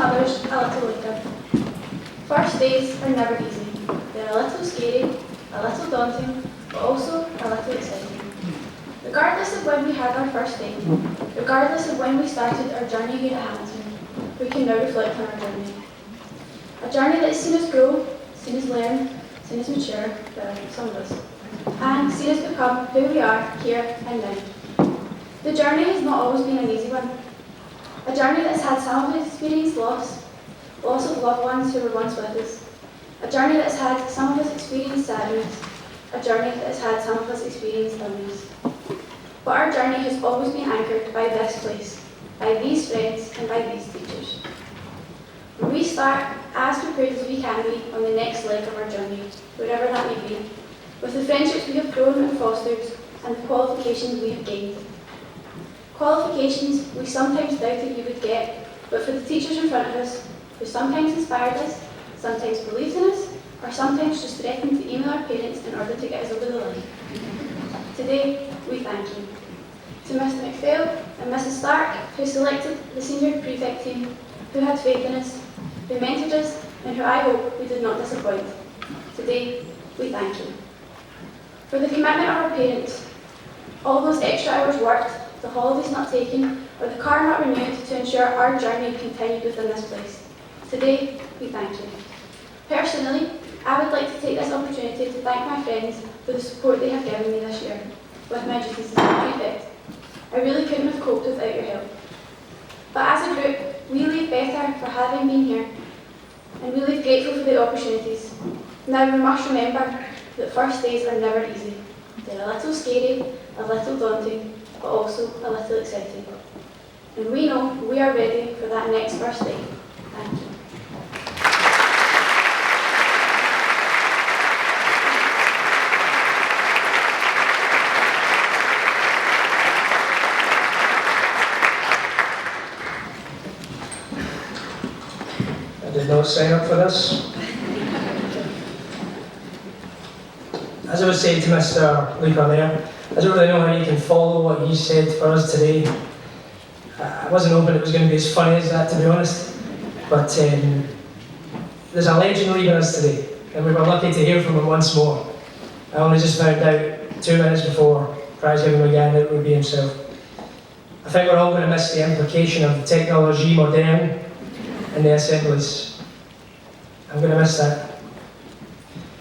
others a little later. First days are never easy. They're a little scary, a little daunting, but also a little exciting. Regardless of when we had our first day, regardless of when we started our journey here at Hamilton, we can now reflect on our journey. A journey that has seen us grow, seen us learn, seen us mature, well, some of us, and seen us become who we are here and now. The journey has not always been an easy one. A journey that has had some of us experience loss of loved ones who were once with us. A journey that has had some of us experience sadness. A journey that has had some of us experience illness. But our journey has always been anchored by this place, by these friends and by these teachers. When we start as prepared as we can be on the next leg of our journey, wherever that may be, with the friendships we have grown and fostered and the qualifications we have gained. Qualifications we sometimes doubted we would get, but for the teachers in front of us, who sometimes inspired us, sometimes believed in us, or sometimes just threatened to email our parents in order to get us over the line. Today, we thank you. To Mr McPhail and Mrs Stark, who selected the senior prefect team, who had faith in us, who mentored us, and who I hope we did not disappoint. Today, we thank you. For the commitment of our parents, all those extra hours worked, the holidays not taken, or the car not renewed to ensure our journey continued within this place. Today, we thank you. Personally, I would like to take this opportunity to thank my friends for the support they have given me this year with my duties as prefect. I really couldn't have coped without your help. But as a group, we leave better for having been here, and we leave grateful for the opportunities. Now we must remember that first days are never easy. They're a little scary, a little daunting, but also a little exciting. And we know we are ready for that next first day. Thank you. I did not sign up for this. As I was saying to Mr. Leaper there, I don't really know how you can follow what he said for us today. I wasn't hoping it was going to be as funny as that, to be honest. But there's a legend leaving us today, and we were lucky to hear from him once more. I only just found out 2 minutes before Prizegiving began that it would be himself. I think we're all going to miss the implication of the technology moderne in the assemblies. I'm going to miss that.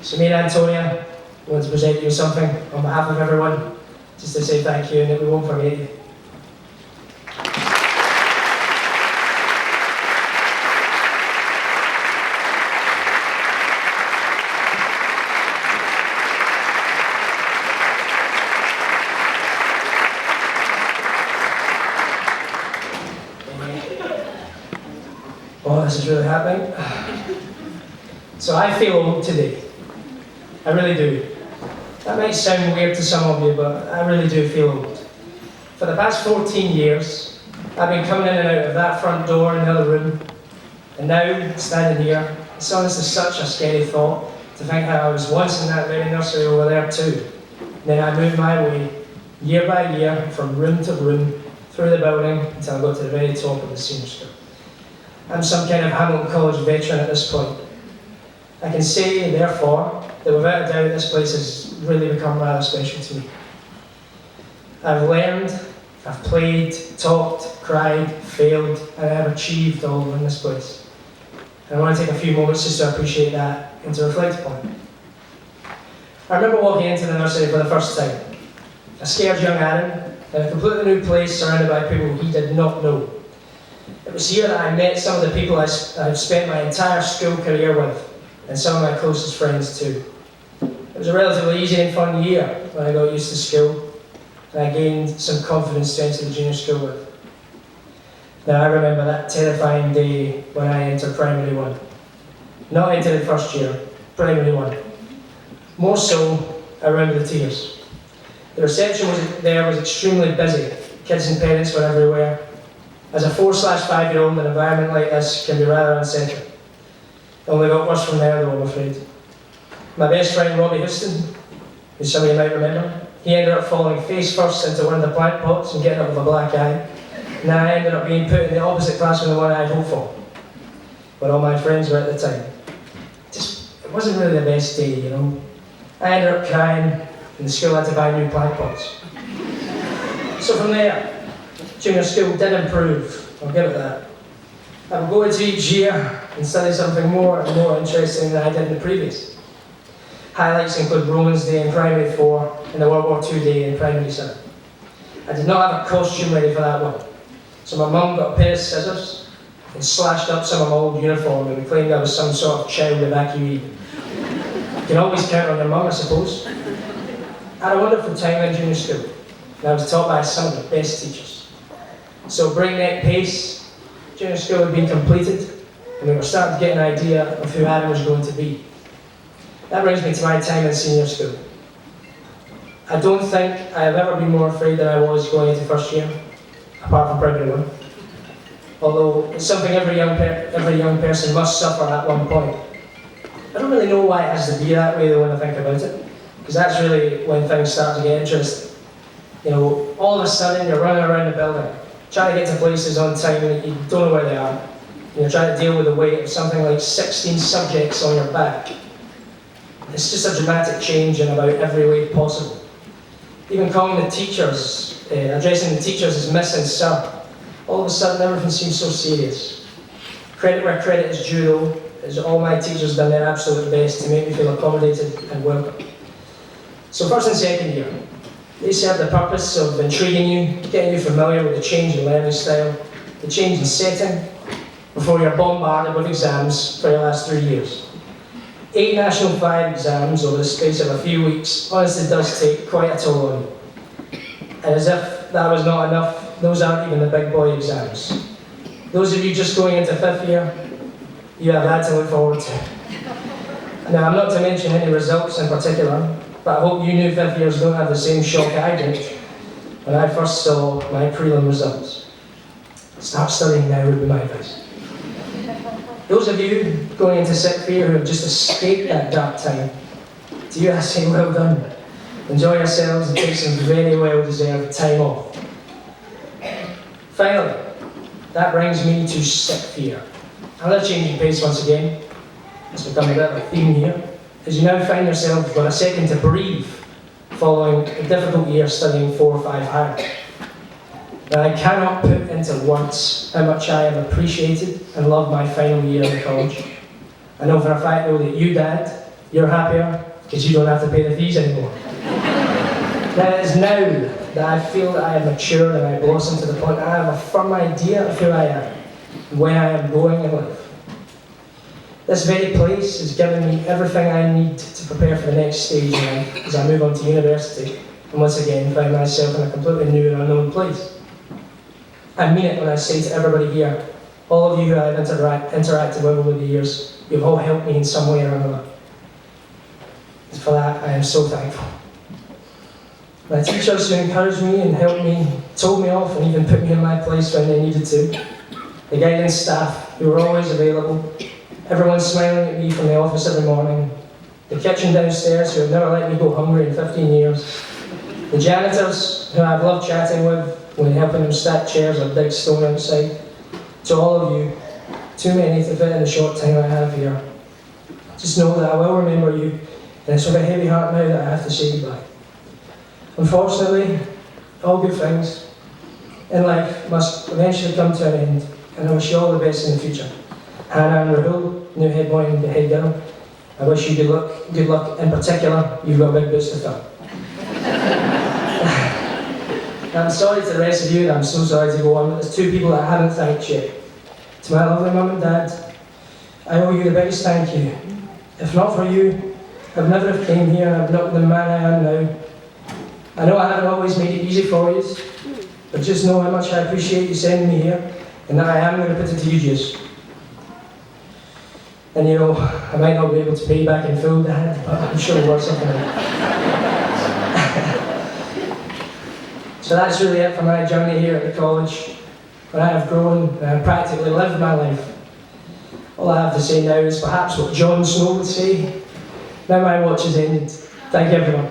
So me and Antonia want to present you with something on behalf of everyone, just to say thank you and that we won't forget you. Oh, this is really happening. So I feel old today. I really do. That might sound weird to some of you, but I really do feel old. For the past 14 years, I've been coming in and out of that front door in the other room, and now, standing here, it's honestly such a scary thought to think how I was once in that very nursery over there too. And then I moved my way, year by year, from room to room, through the building, until I got to the very top of the senior school. I'm some kind of Hamilton College veteran at this point. I can say, therefore, that without a doubt this place has really become rather special to me. I've learned, I've played, talked, cried, failed, and I've achieved all in this place. And I want to take a few moments just to appreciate that and to reflect upon it. I remember walking into the nursery for the first time. A scared young Aaron in a completely new place surrounded by people he did not know. It was here that I met some of the people I've spent my entire school career with, and some of my closest friends too. It was a relatively easy and fun year when I got used to school, and I gained some confidence to enter the junior school with. Now I remember that terrifying day when I entered Primary 1. Not into the first year, Primary 1. More so, I remember the tears. The reception was extremely busy. Kids and parents were everywhere. As a 4/5-year-old, an environment like this can be rather unsettling. It only got worse from there though, I'm afraid. My best friend Robbie Houston, who some of you might remember, he ended up falling face first into one of the plant pots and getting up with a black eye. And I ended up being put in the opposite class from the one I had hoped for. where all my friends were at the time. It wasn't really the best day, you know. I ended up crying, and the school had to buy new plant pots. So from there, junior school did improve, I'll give it that. I would go into each year and study something more and more interesting than I did in the previous. Highlights include Romans Day in Primary 4 and the World War II Day in Primary 7. I did not have a costume ready for that one, so my mum got a pair of scissors and slashed up some of my old uniform and claimed I was some sort of child evacuee. You can always count on your mum, I suppose. I had a wonderful time in junior school, and I was taught by some of the best teachers. So breakneck pace, junior school had been completed, and we were starting to get an idea of who Aaron was going to be. That brings me to my time in senior school. I don't think I have ever been more afraid than I was going into first year, apart from primary 1. Although it's something every young person must suffer at one point. I don't really know why it has to be that way though when I think about it, because that's really when things start to get interesting. You know, all of a sudden you're running around the building, trying to get to places on time and you don't know where they are. You're trying to deal with the weight of something like 16 subjects on your back. It's just a dramatic change in about every way possible. Even calling the teachers, addressing the teachers as Miss and Sir, all of a sudden everything seems so serious. Credit where credit is due though, as all my teachers done their absolute best to make me feel accommodated and welcome. So first and second year, they serve the purpose of intriguing you, getting you familiar with the change in learning style, the change in setting, before you're bombarded with exams for your last 3 years. 8 National 5 exams over the space of a few weeks honestly does take quite a toll on you. And as if that was not enough, those aren't even the big boy exams. Those of you just going into 5th year, you have that to look forward to. Now, I'm not to mention any results in particular, but I hope you new 5th years don't have the same shock I did when I first saw my prelim results. Start studying now would be my advice. Those of you going into 6th year who have just escaped that dark time, to you I say well done. Enjoy yourselves and take some very well-deserved time off. Finally, that brings me to 6th year. Another change in pace once again. It's become a bit of a theme here, as you now find yourself with a second to breathe following a difficult year studying 4 or 5 higher. Now, I cannot put into words how much I have appreciated and loved my final year in college. I know for a fact though that you, Dad, you're happier because you don't have to pay the fees anymore. Now, it is now that I feel that I am mature and I blossom to the point that I have a firm idea of who I am and where I am going in life. This very place has given me everything I need to prepare for the next stage in life as I move on to university and once again find myself in a completely new and unknown place. I mean it when I say to everybody here, all of you who I've interacted with over the years, you've all helped me in some way or another. And for that, I am so thankful. My teachers who encouraged me and helped me, told me off and even put me in my place when they needed to. The guidance staff who were always available. Everyone smiling at me from the office every morning. The kitchen downstairs who have never let me go hungry in 15 years. The janitors who I've loved chatting with when helping them stack chairs or dig stone outside. To all of you, too many to fit in the short time I have here. Just know that I will remember you, and it's with a heavy heart now that I have to say goodbye. Unfortunately, all good things in life must eventually come to an end, and I wish you all the best in the future. Hannah and Rahul, new head boy and head girl, I wish you good luck in particular. You've got big boots to fill. I'm sorry to the rest of you, and I'm so sorry to go on, but there's 2 people that I haven't thanked yet. To my lovely mum and dad, I owe you the biggest thank you. If not for you, I would never have came here and I would not be the man I am now. I know I haven't always made it easy for you, but just know how much I appreciate you sending me here, and that I am going to put it to good use. And you know, I might not be able to pay back in full, Dad, but I'm sure we'll work something out. So that's really it for my journey here at the college, where I have grown and I have practically lived my life. All I have to say now is perhaps what Jon Snow would say, now my watch is ended. Thank you everyone.